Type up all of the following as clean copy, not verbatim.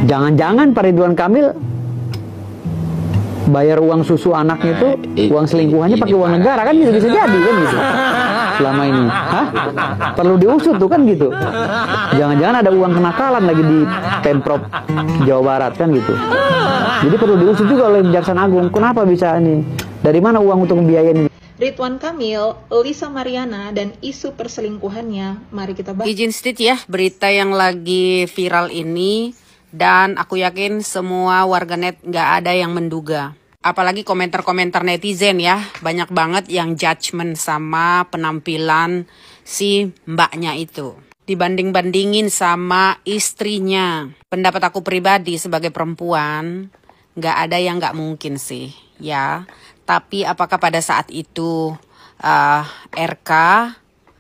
Jangan-jangan Pak Ridwan Kamil bayar uang susu anaknya itu, uang selingkuhannya pakai uang negara, kan bisa jadi kan gitu. Selama ini, perlu diusut tuh kan gitu. Jangan-jangan ada uang kenakalan lagi di Pemprov Jawa Barat kan gitu. Jadi perlu diusut juga oleh Kejaksaan Agung. Kenapa bisa ini? Dari mana uang untuk membiayain ini? Ridwan Kamil, Lisa Mariana, dan isu perselingkuhannya. Mari kita bahas. Izin sedikit ya berita yang lagi viral ini. Dan aku yakin semua warganet nggak ada yang menduga. Apalagi komentar-komentar netizen ya. Banyak banget yang judgement sama penampilan si mbaknya itu. Dibanding-bandingin sama istrinya. Pendapat aku pribadi sebagai perempuan, nggak ada yang nggak mungkin sih. Ya, tapi apakah pada saat itu RK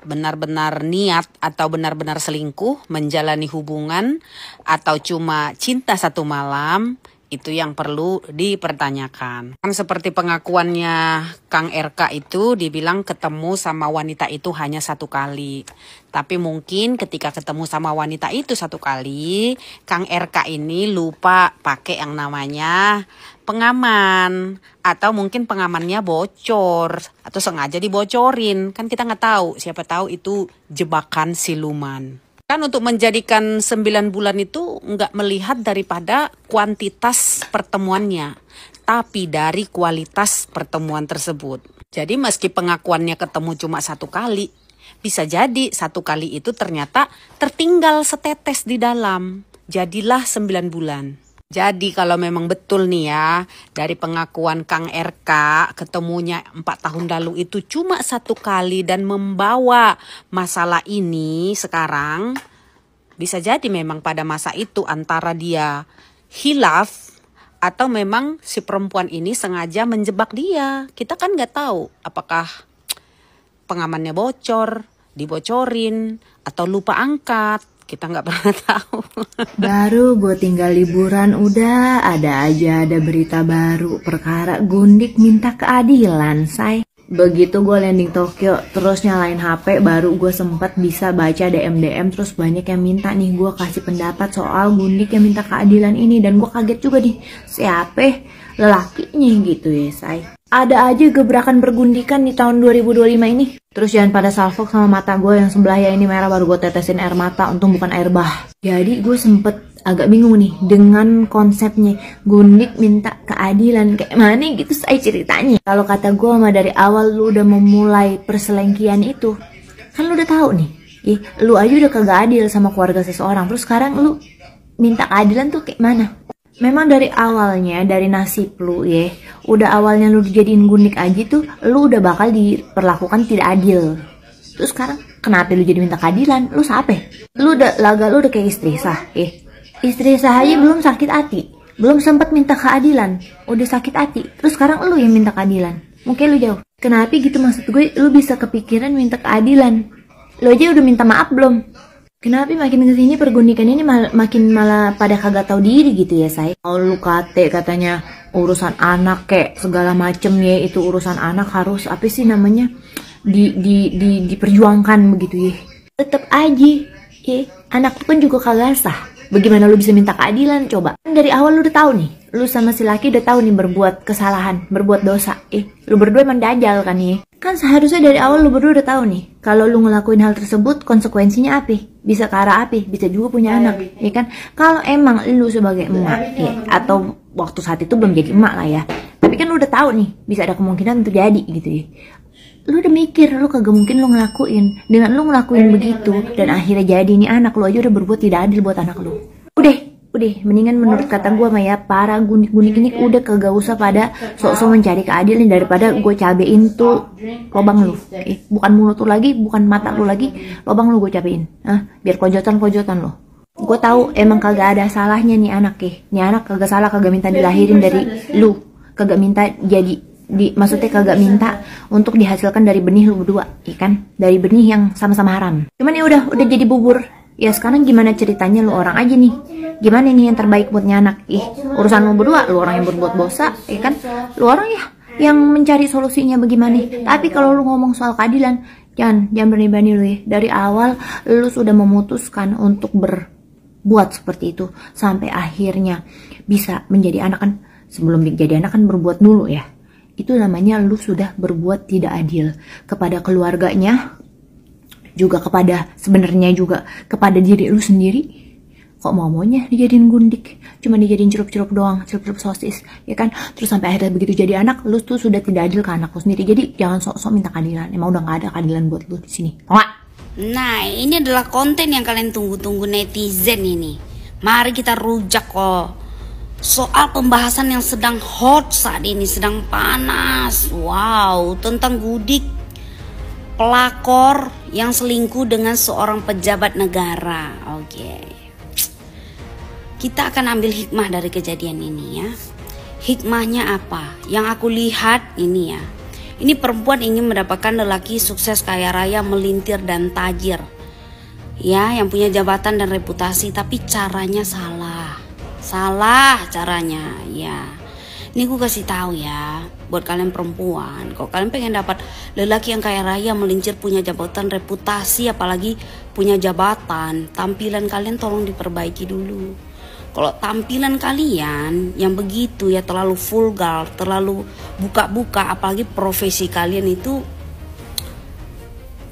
benar-benar niat atau benar-benar selingkuh menjalani hubungan atau cuma cinta satu malam, itu yang perlu dipertanyakan. Kan seperti pengakuannya Kang RK itu dibilang ketemu sama wanita itu hanya satu kali. Tapi mungkin ketika ketemu sama wanita itu satu kali, Kang RK ini lupa pakai yang namanya pengaman. Atau mungkin pengamannya bocor atau sengaja dibocorin. Kan kita nggak tahu, siapa tahu itu jebakan siluman. Kan untuk menjadikan 9 bulan itu nggak melihat daripada kuantitas pertemuannya, tapi dari kualitas pertemuan tersebut. Jadi meski pengakuannya ketemu cuma satu kali, bisa jadi satu kali itu ternyata tertinggal setetes di dalam. Jadilah 9 bulan. Jadi kalau memang betul nih ya, dari pengakuan Kang RK ketemunya 4 tahun lalu itu cuma satu kali dan membawa masalah ini sekarang, bisa jadi memang pada masa itu antara dia hilaf atau memang si perempuan ini sengaja menjebak dia. Kita kan nggak tahu apakah pengamannya bocor, dibocorin, atau lupa angkat. Kita nggak pernah tahu. Baru gue tinggal liburan udah ada berita baru. Perkara Gundik minta keadilan, say. Begitu gue landing Tokyo, terus nyalain HP, baru gue sempet bisa baca DM terus banyak yang minta nih gue kasih pendapat soal Gundik yang minta keadilan ini. Dan gue kaget juga nih, siapa lelakinya gitu ya, say. Ada aja gebrakan pergundikan di tahun 2025 ini. Terus jangan pada salfok sama mata gue yang sebelah ya ini merah, baru gue tetesin air mata, untung bukan air bah. Jadi gue sempet agak bingung nih dengan konsepnya Gundik minta keadilan kayak mana gitu saya ceritanya. Kalau kata gue mah dari awal lu udah memulai perselengkian itu, kan lu udah tahu nih, lu aja udah kagak adil sama keluarga seseorang, terus sekarang lu minta keadilan tuh kayak mana? Memang dari awalnya, dari nasib lu ya, udah awalnya lu dijadiin Gundik aja tuh, lu udah bakal diperlakukan tidak adil. Terus sekarang kenapa lu jadi minta keadilan? Lu siapa? Lu udah laga lu udah kayak istri sah, istri sah aja belum sakit hati, belum sempat minta keadilan, udah sakit hati. Terus sekarang lu yang minta keadilan, mungkin lu jauh. Kenapa gitu maksud gue? Lu bisa kepikiran minta keadilan, lu aja udah minta maaf belum? Kenapa makin kesini pergundikan ini makin malah pada kagak tahu diri gitu ya, say? Kalau lu katanya urusan anak kayak segala macem ya, itu urusan anak harus apa sih namanya diperjuangkan begitu ya. Tetep aja ya, anak tuh kan juga kagak sah. Bagaimana lu bisa minta keadilan coba? Kan dari awal lu udah tahu nih, lu sama si laki udah tahu nih berbuat kesalahan, berbuat dosa. Lu berdua emang dajal kan ya? Kan seharusnya dari awal lu berdua udah tahu nih, kalau lu ngelakuin hal tersebut konsekuensinya apa? Bisa ke arah apa? Bisa juga punya anak, ya kan? Kalau emang lu sebagai emak, ya, atau waktu saat itu belum jadi emak lah ya, tapi kan lu udah tahu nih, bisa ada kemungkinan terjadi gitu ya. Lu udah mikir, lu kagak mungkin lu ngelakuin. Dengan lu ngelakuin begitu, dan akhirnya jadi ini anak lu aja udah berbuat tidak adil buat anak lu. Udah, mendingan menurut kata gue mah ya, para gundik-gundik ini udah kagak usah pada sok-sok mencari keadilan daripada gue cabein tuh lobang lu. Bukan mulut lu lagi, bukan mata lu lagi, lobang lu gue cabein. Biar pojotan-pojotan lu. Gue tahu emang kagak ada salahnya nih anak Nih anak kagak salah, kagak minta dilahirin dari lu, kagak minta maksudnya kagak minta untuk dihasilkan dari benih lu berdua, ya kan? Dari benih yang sama-sama haram. Cuman ya udah jadi bubur. Ya sekarang gimana ceritanya lu orang aja nih? Gimana nih yang terbaik buatnya anak? Urusan lu berdua, lu orang yang berbuat dosa, ya kan? Lu orang ya yang mencari solusinya bagaimana. Tapi kalau lu ngomong soal keadilan, jangan berani-berani lu ya. Dari awal lu sudah memutuskan untuk buat seperti itu sampai akhirnya bisa menjadi anak kan. Sebelum jadi anak kan berbuat dulu ya. Itu namanya lu sudah berbuat tidak adil kepada keluarganya, juga kepada sebenarnya juga kepada diri lu sendiri. Kok maunya dijadiin gundik, cuma dijadiin cerup-cerup doang, cerup-cerup sosis, ya kan? Terus sampai akhirnya begitu jadi anak, lu tuh sudah tidak adil ke anak lu sendiri. Jadi jangan sok-sok minta keadilan. Emang udah gak ada keadilan buat lu di sini. Tau gak? Nah, ini adalah konten yang kalian tunggu-tunggu netizen ini. Mari kita rujak kok. Soal pembahasan yang sedang hot saat ini, sedang panas. Wow, tentang Gudik, pelakor yang selingkuh dengan seorang pejabat negara. Oke. Kita akan ambil hikmah dari kejadian ini ya. Hikmahnya apa? Yang aku lihat ini ya. Ini perempuan ingin mendapatkan lelaki sukses kaya raya, melintir dan tajir. Ya, yang punya jabatan dan reputasi, tapi caranya salah. Salah caranya, ya. Ini gue kasih tahu ya, buat kalian perempuan, kalau kalian pengen dapat lelaki yang kaya raya, melincir, punya jabatan, reputasi, apalagi punya jabatan, tampilan kalian tolong diperbaiki dulu. Kalau tampilan kalian yang begitu ya, terlalu vulgar, terlalu buka-buka, apalagi profesi kalian itu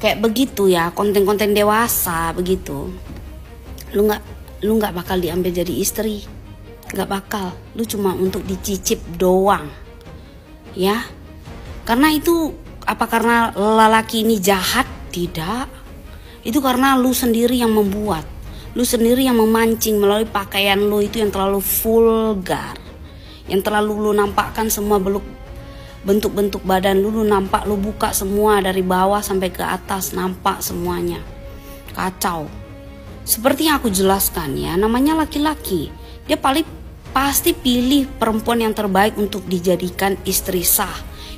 kayak begitu ya, konten-konten dewasa begitu, lu nggak bakal diambil jadi istri. Gak bakal, lu cuma untuk dicicip doang ya. Karena itu apa karena lelaki ini jahat? Tidak. Itu karena lu sendiri yang membuat, lu sendiri yang memancing melalui pakaian lu itu yang terlalu vulgar, yang terlalu lu nampakkan semua bentuk-bentuk badan lu nampak, lu buka semua dari bawah sampai ke atas, nampak semuanya. Kacau. Seperti yang aku jelaskan ya, namanya laki-laki, dia pasti pilih perempuan yang terbaik untuk dijadikan istri sah,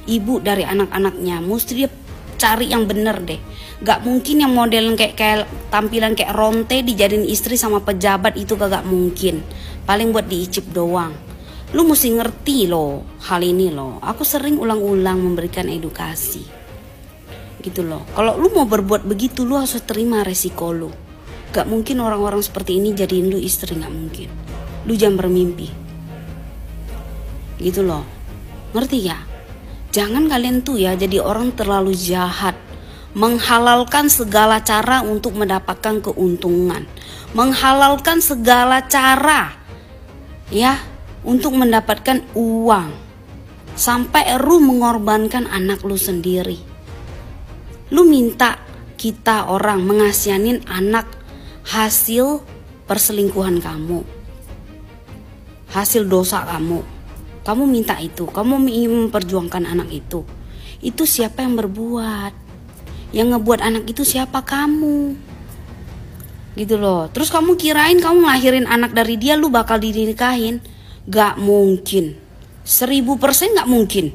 ibu dari anak-anaknya. Mesti dia cari yang bener deh. Gak mungkin yang model kayak tampilan kayak Ronte dijadiin istri sama pejabat, itu gak mungkin. Paling buat diicip doang. Lu mesti ngerti loh hal ini loh. Aku sering ulang-ulang memberikan edukasi gitu loh. Kalau lu mau berbuat begitu, lu harus terima resiko lu. Gak mungkin orang-orang seperti ini jadiin lu istri, gak mungkin. Lu jangan bermimpi gitu loh, ngerti ya? Jangan kalian tuh ya jadi orang terlalu jahat, menghalalkan segala cara untuk mendapatkan keuntungan, menghalalkan segala cara ya untuk mendapatkan uang, sampai lu mengorbankan anak lu sendiri. Lu minta kita orang mengasihanin anak hasil perselingkuhan kamu, hasil dosa kamu minta itu, kamu ingin memperjuangkan anak itu siapa yang berbuat? Yang ngebuat anak itu siapa? Kamu gitu loh. Terus kamu kirain kamu ngelahirin anak dari dia, lu bakal dinikahin? Gak mungkin, 1000% gak mungkin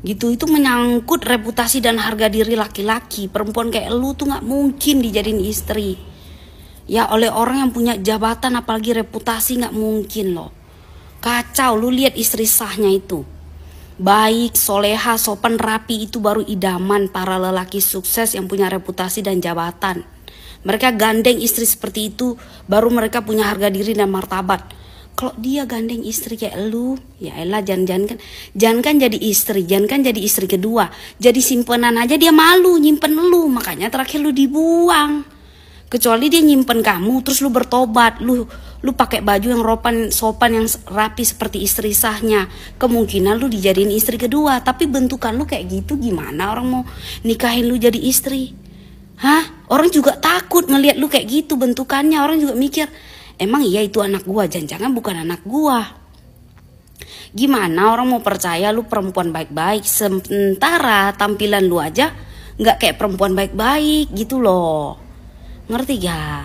gitu. Itu menyangkut reputasi dan harga diri laki-laki. Perempuan kayak lu tuh gak mungkin dijadiin istri ya oleh orang yang punya jabatan, apalagi reputasi, gak mungkin loh. Kacau. Lu lihat istri sahnya itu baik, soleha, sopan, rapi, itu baru idaman para lelaki sukses yang punya reputasi dan jabatan. Mereka gandeng istri seperti itu, baru mereka punya harga diri dan martabat. Kalau dia gandeng istri kayak lu, ya elah, jangan jadi istri, jangan jadi istri kedua, jadi simpenan aja dia malu nyimpen lu, makanya terakhir lu dibuang. Kecuali dia nyimpen kamu terus lu bertobat, lu pakai baju yang sopan yang rapi seperti istri sahnya, kemungkinan lu dijadiin istri kedua. Tapi bentukan lu kayak gitu, gimana orang mau nikahin lu jadi istri? Hah? Orang juga takut ngelihat lu kayak gitu bentukannya. Orang juga mikir, emang iya itu anak gua, jangan-jangan bukan anak gua. Gimana orang mau percaya lu perempuan baik-baik, sementara tampilan lu aja nggak kayak perempuan baik-baik gitu loh. Ngerti gak?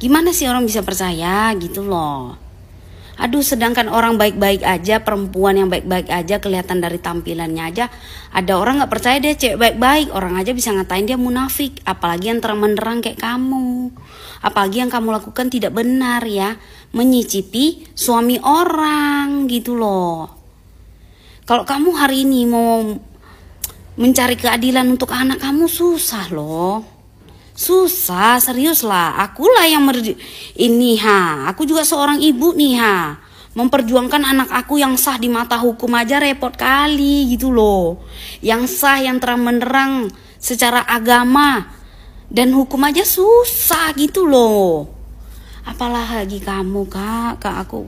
Gimana sih orang bisa percaya gitu loh? Aduh, sedangkan orang baik-baik aja, perempuan yang baik-baik aja kelihatan dari tampilannya aja, ada orang gak percaya dia cewek baik-baik, orang aja bisa ngatain dia munafik. Apalagi yang terang-menerang kayak kamu, apalagi yang kamu lakukan tidak benar ya, menyicipi suami orang gitu loh. Kalau kamu hari ini mau mencari keadilan untuk anak kamu, susah loh. Susah, serius lah. Akulah yang aku juga seorang ibu nih memperjuangkan anak aku yang sah di mata hukum aja repot kali gitu loh. Yang sah, yang terang benderang secara agama dan hukum aja susah gitu loh. Apalagi kamu kak aku.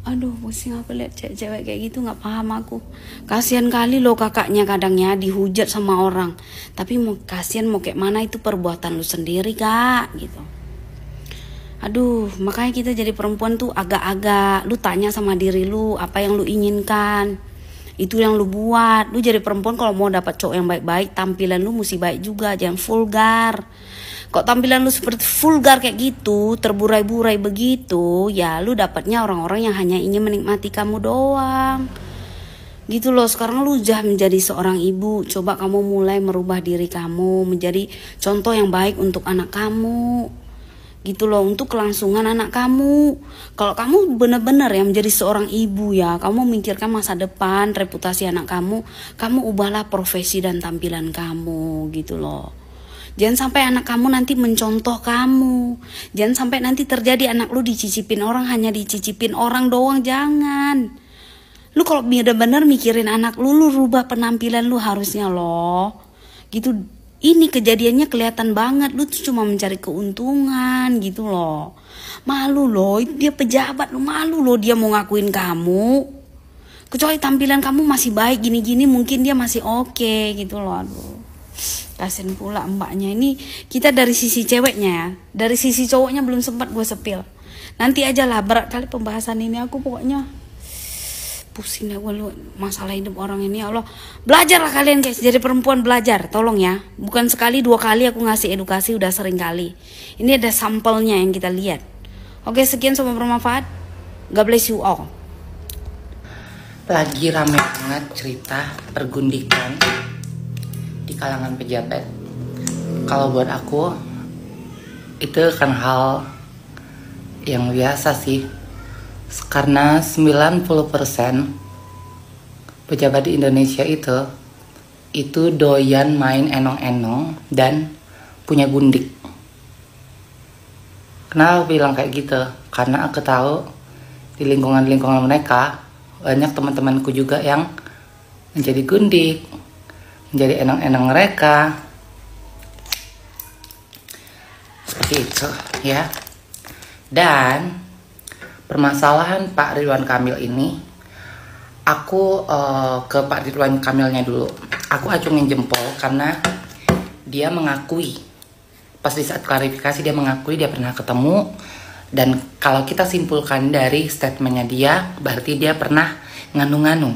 Aduh pusing aku lihat cewek kayak gitu, nggak paham aku. Kasihan kali loh kakaknya kadangnya dihujat sama orang. Tapi kasihan mau kayak mana, itu perbuatan lu sendiri kak gitu. Aduh makanya kita jadi perempuan tuh agak-agak lu tanya sama diri lu apa yang lu inginkan. Itu yang lu buat. Lu jadi perempuan kalau mau dapat cowok yang baik-baik, tampilan lu mesti baik juga, jangan vulgar. Kok tampilan lu seperti vulgar kayak gitu, terburai-burai begitu, ya lu dapatnya orang-orang yang hanya ingin menikmati kamu doang. Gitu loh, sekarang lu udah menjadi seorang ibu, coba kamu mulai merubah diri kamu, menjadi contoh yang baik untuk anak kamu. Gitu loh, untuk kelangsungan anak kamu. Kalau kamu benar-benar yang menjadi seorang ibu ya, kamu memikirkan masa depan, reputasi anak kamu ubahlah profesi dan tampilan kamu gitu loh. Jangan sampai anak kamu nanti mencontoh kamu. Jangan sampai nanti terjadi anak lu dicicipin orang, hanya dicicipin orang doang, jangan. Lu kalau bener-bener mikirin anak lu rubah penampilan lu harusnya loh. Gitu, ini kejadiannya kelihatan banget, lu tuh cuma mencari keuntungan gitu loh. Malu loh, dia pejabat, lu malu loh dia mau ngakuin kamu. Kecuali tampilan kamu masih baik gini-gini, mungkin dia masih oke gitu loh. Aduh. Kasian pula mbaknya. Ini kita dari sisi ceweknya ya, dari sisi cowoknya belum sempat gue sepil. Nanti aja lah, berat kali pembahasan ini, aku pokoknya pusing ya gue lu masalah hidup orang ini. Ya Allah, belajarlah kalian guys, jadi perempuan belajar, tolong ya. Bukan sekali dua kali aku ngasih edukasi, udah sering kali. Ini ada sampelnya yang kita lihat. Oke, sekian, semoga bermanfaat. God bless you all. Lagi rame banget cerita pergundikan di kalangan pejabat. Kalau buat aku itu kan hal yang biasa sih, karena 90% pejabat di Indonesia itu doyan main enong-enong dan punya gundik. Kenapa aku bilang kayak gitu? Karena aku tahu di lingkungan-lingkungan mereka banyak teman-temanku juga yang menjadi gundik, menjadi enang-enang mereka, seperti itu ya. Dan permasalahan Pak Ridwan Kamil ini, aku ke Pak Ridwan Kamilnya dulu. Aku acungin jempol karena dia mengakui, pas di saat klarifikasi dia mengakui dia pernah ketemu. Dan kalau kita simpulkan dari statementnya dia, berarti dia pernah nganu-nganu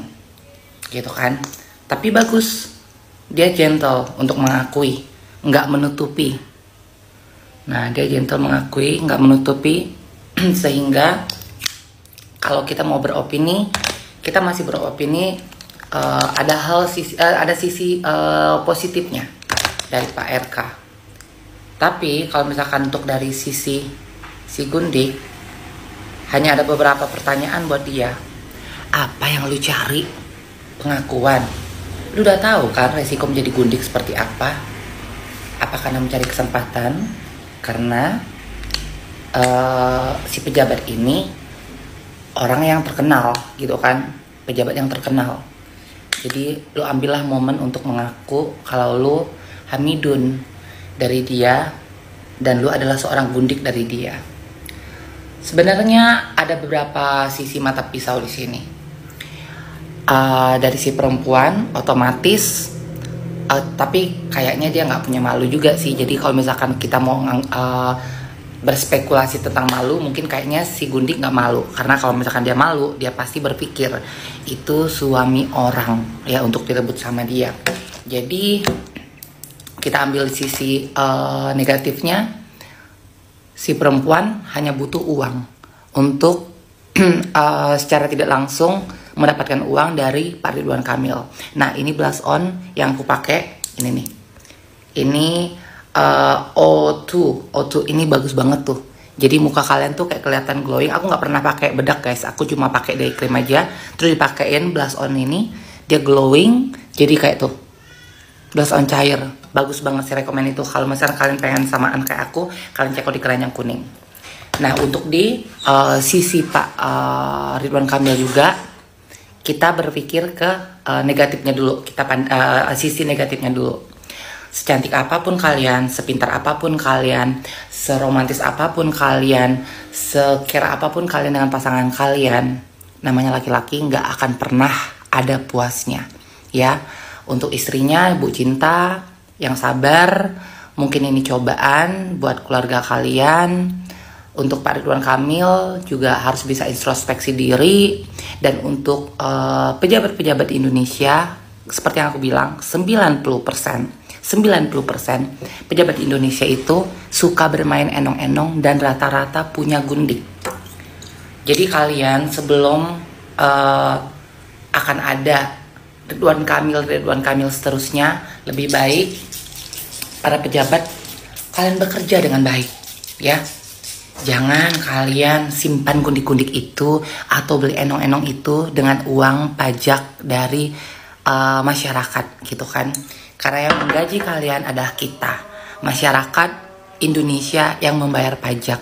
gitu kan. Tapi bagus, dia gentle untuk mengakui, nggak menutupi. Nah, dia gentle mengakui, nggak menutupi, sehingga kalau kita mau beropini, kita masih beropini. Ada sisi positifnya dari Pak RK. Tapi kalau misalkan untuk dari sisi si gundik, hanya ada beberapa pertanyaan buat dia. Apa yang lu cari? Pengakuan. Lu udah tahu kan resiko menjadi gundik seperti apa? Apa karena mencari kesempatan? Karena si pejabat ini orang yang terkenal gitu kan, pejabat yang terkenal. Jadi lu ambillah momen untuk mengaku kalau lu hamidun dari dia dan lu adalah seorang gundik dari dia. Sebenarnya ada beberapa sisi mata pisau di sini. Dari si perempuan otomatis, tapi kayaknya dia nggak punya malu juga sih. Jadi kalau misalkan kita mau berspekulasi tentang malu, mungkin kayaknya si gundik nggak malu. Karena kalau misalkan dia malu, dia pasti berpikir itu suami orang ya untuk direbut sama dia. Jadi kita ambil sisi negatifnya. Si perempuan hanya butuh uang untuk secara tidak langsung mendapatkan uang dari Pak Ridwan Kamil. Nah, ini blush on yang aku pakai ini nih. Ini O2 ini bagus banget tuh. Jadi muka kalian tuh kayak kelihatan glowing. Aku nggak pernah pakai bedak guys. Aku cuma pakai day cream aja. Terus dipakein blush on ini, dia glowing. Jadi kayak tuh blush on cair, bagus banget sih, rekomen itu. Kalau misalnya kalian pengen samaan kayak aku, kalian cek di keranjang kuning. Nah, untuk di sisi Pak Ridwan Kamil juga, kita berpikir ke negatifnya dulu. Sisi negatifnya dulu. Secantik apapun kalian, sepintar apapun kalian, seromantis apapun kalian, sekira apapun kalian dengan pasangan kalian, namanya laki-laki nggak akan pernah ada puasnya, ya. Untuk istrinya, ibu cinta yang sabar, mungkin ini cobaan buat keluarga kalian. Untuk Pak Ridwan Kamil juga harus bisa introspeksi diri. Dan untuk pejabat-pejabat Indonesia, seperti yang aku bilang, 90% pejabat Indonesia itu suka bermain enong-enong dan rata-rata punya gundik. Jadi kalian sebelum akan ada Ridwan Kamil seterusnya, lebih baik para pejabat kalian bekerja dengan baik, ya. Jangan kalian simpan gundik-gundik itu atau beli enong-enong itu dengan uang pajak dari masyarakat, gitu kan. Karena yang menggaji kalian adalah kita, masyarakat Indonesia yang membayar pajak.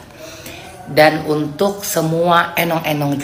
Dan untuk semua enong-enong